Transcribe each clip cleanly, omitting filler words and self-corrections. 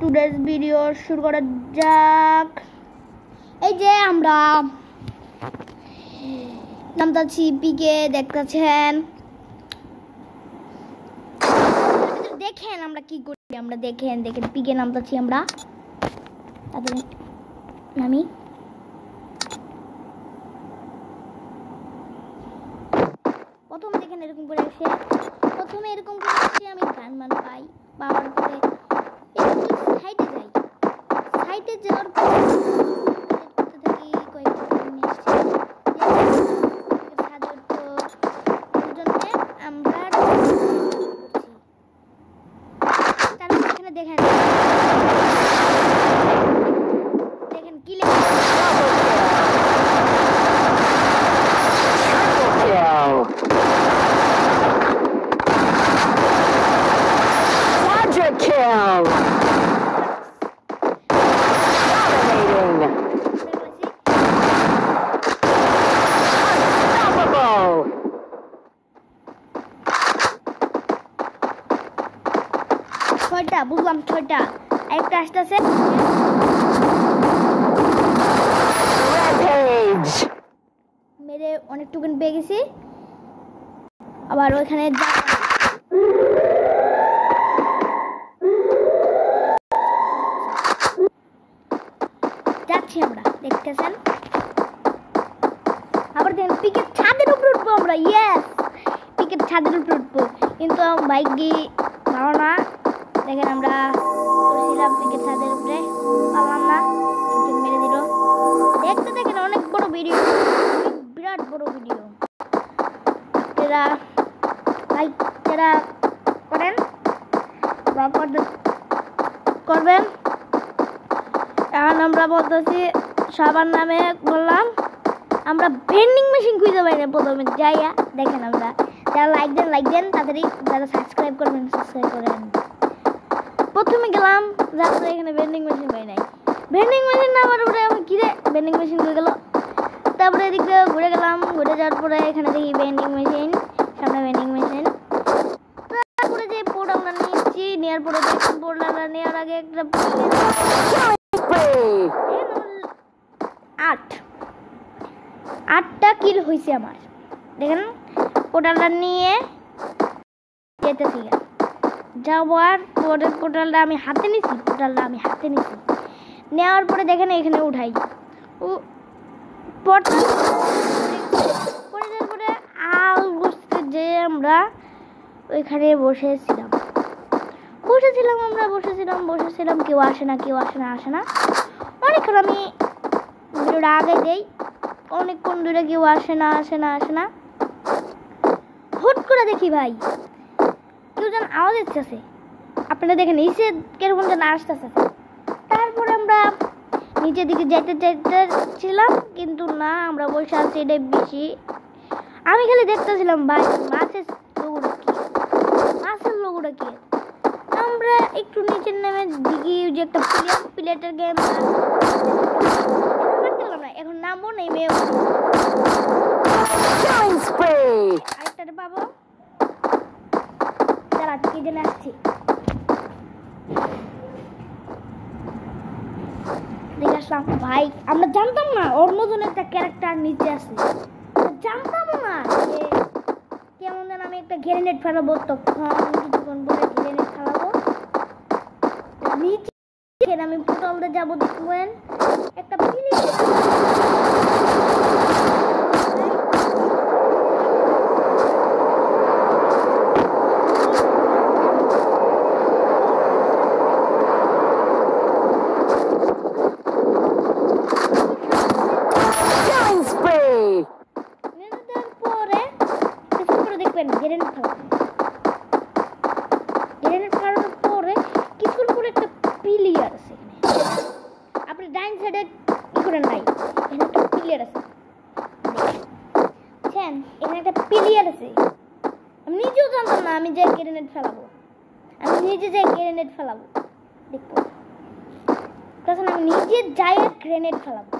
Today's video শুরু করা যাক। এই যে আমরা নামতাছি পিকে, দেখতেছেন। দেখেন আমরা কি করি, আমরা দেখেন পিকে নামতাছি আমরা। তারপরে নামি প্রথমে দেখেন এরকম করে আসে, আমি গান মান পাই, পাওয়ার পরে সাইডে যাই, সাইডে যাওয়ার পরে থাকি কয়েকটা আমরা এখানে দেখেন কি লেখা ছয়টা, বুঝলাম ছয়টা। একটা আসতেছে মেরে অনেক টুকুন পেয়ে গেছি। আবার ওইখানে যাচ্ছি আমরা, দেখতেছেন। আবার দেখেন পিকের ছাদের উপরে উঠবো আমরা। ইয়েস, পিকের ছাদের উপরে উঠবো, কিন্তু বাইক গিয়ে পাও না। দেখেন আমরা ছিলাম পিকের ছাদের উপরে, পারলাম না, একজন মেরে দিল। দেখতে দেখেন অনেক বড় ভিডিও, বিরাট বড় ভিডিও। আপনারা লাইক যারা করেন বা করবেন। এখন আমরা বলতেছি সবার নামে বললাম, আমরা ভেন্ডিং মেশিন খুঁজে পাই না। প্রথমে যাইয়া দেখেন আমরা যারা লাইক দেন তাড়াতাড়ি, যারা সাবস্ক্রাইব করবেন সাবস্ক্রাইব করেন। প্রথমে গেলাম, যারা এখানে ভেন্ডিং মেশিন পাই নাই। ভেন্ডিং মেশিন না আমার উপরে আমি কিরে ভেন্ডিং মেশিন হয়ে গেল। তারপরে এদিকে ঘুরে গেলাম, ঘুরে যাওয়ার পরে এখানে দেখি ভেন্ডিং মেশিন, সামনে ভেন্ডিং মেশিন। তারপরে যে পোর্ট আমরা নিয়েছি, নেওয়ার পরে পোর্ট আমরা নেওয়ার আগে একটা 8টা কিল হয়েছে আমার। দেখেন পোর্টালটা নিয়ে যেতেছি, যাওয়ার পরে পোর্টালটা আমি হাতে নিছি, নেওয়ার পরে দেখেন এখানে উঠাই পোর্টাল করে দেওয়ার পরে আল বসতে যে আমরা ওইখানে বসেছিলাম, কেউ আসে না। অনেকক্ষণ আমি ভিডিওটা আগে দেই, অনেকক্ষণ ধরে কেউ আসে না। হুট করে দেখি ভাই কেউ যেন আওয়াজ আসতেছে, আপনারা দেখেন নিচে কিরকম যেন আসতেছে। তারপরে আমরা নিচের দিকে যাইতেছিলাম, কিন্তু না, আমরা বসে আছি এটাই বেশি। আমি খালি দেখতেছিলাম ভাই মাছের লোগোটা কি। আমরা একটু নিচে নেমে দিকে যে একটা প্লেটের গেম এখন নামবো, নেমে আরেকটা পাবো। যারা কি জেনে আসছি দেখে আসলাম ভাই, আমরা জানতাম না ওর মতন একটা ক্যারেক্টার নিচে আছে, জানতাম না যে কেমন যেন। আমি একটা গ্রেনেড ফেলাবো, তখন কিছুক্ষণ পরে গ্রেনেড ফেলাবো নিচে। আমি পোর্টালে যাবো, দেখবেন একটা দেখবেন গ্রেনেড ফেলানোর পরে কিছুক্ষণ পরে একটা প্লেয়ার আছে। আপনি ডাইন সাইডে কি করেন নাই, এখানে একটা প্লেয়ার আছে, দেখছেন এখানে একটা প্লেয়ার আছে। আমি নিজেও জানতাম না আমি যাই গ্রেনেড ফেলাবো, দেখবো তখন আমি নিজে যাই গ্রেনেড ফেলাবো।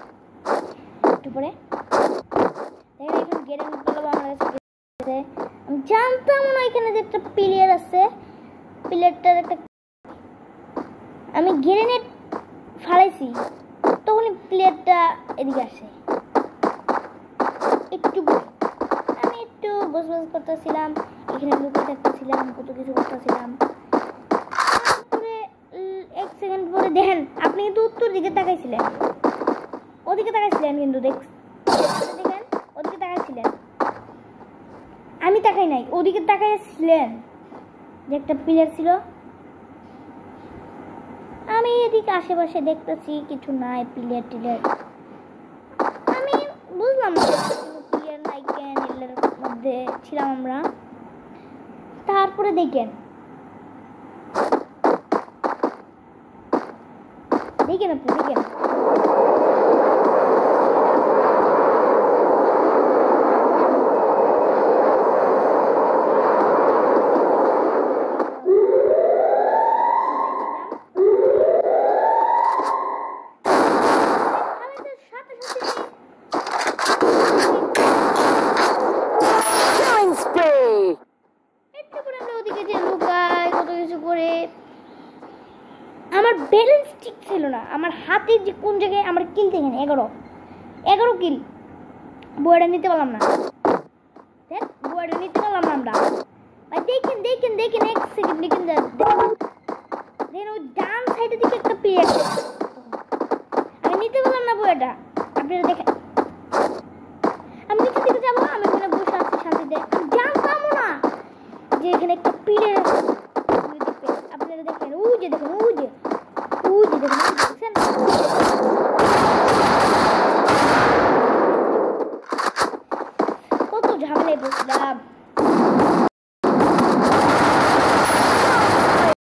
একটু পরে দেখেন এখন গ্রেনেড ফেলাবো আমার কাছে। আমি জানতাম না এখানে যে একটা প্লেয়ার আছে, প্লেয়ারটার একটা আমি গ্রেনেড ফালাইছি, তখন প্লেয়ারটা এদিকে আসে একটু পরে। আমি একটু বসবাস করতেছিলাম, এখানে লুকিয়ে থাকতেছিলাম, কত কিছু করতেছিলাম। তারপরে 1 সেকেন্ড পরে দেখেন, আপনি কিন্তু উত্তর দিকে তাকাইছিলেন, ওদিকে তাকাইছিলেন, কিন্তু দেখেন ওদিকে তাকাইছিলেন, আমি তাকাই নাই, ওদিকে তাকাইছিলেন যে একটা প্লেয়ার ছিল। আমি এদিকে আশেপাশে দেখতেছি কিছু নাই, প্লেয়ার টিলেয়ার আমি বুঝলাম না প্লেয়ার নাই কেন, এর মধ্যে ছিলাম আমরা। তারপরে দেখেন আপনি দেখেন আমার ব্যালেন্স ঠিক ছিল না, আমার হাতের যে কোন জায়গায় আমার কিল দেখেন 11 কিল। বইটা নিতে পারলাম না, বইটা নিতে পারলাম না আমরা। ভাই দেখেন 1 সেকেন্ড দেখেন, ওই ডান সাইডের দিকে একটা প্লেয়ার, আমি নিতে পারলাম না বইটা। আপনারা দেখেন, আমি নিচের দিকে যাবো, আমি এখানে বসে আছি শান্তিতে, আমি জানতামও না যে এখানে একটা প্লেয়ার। আপনারা দেখেন, ওই যে দেখেন, ওই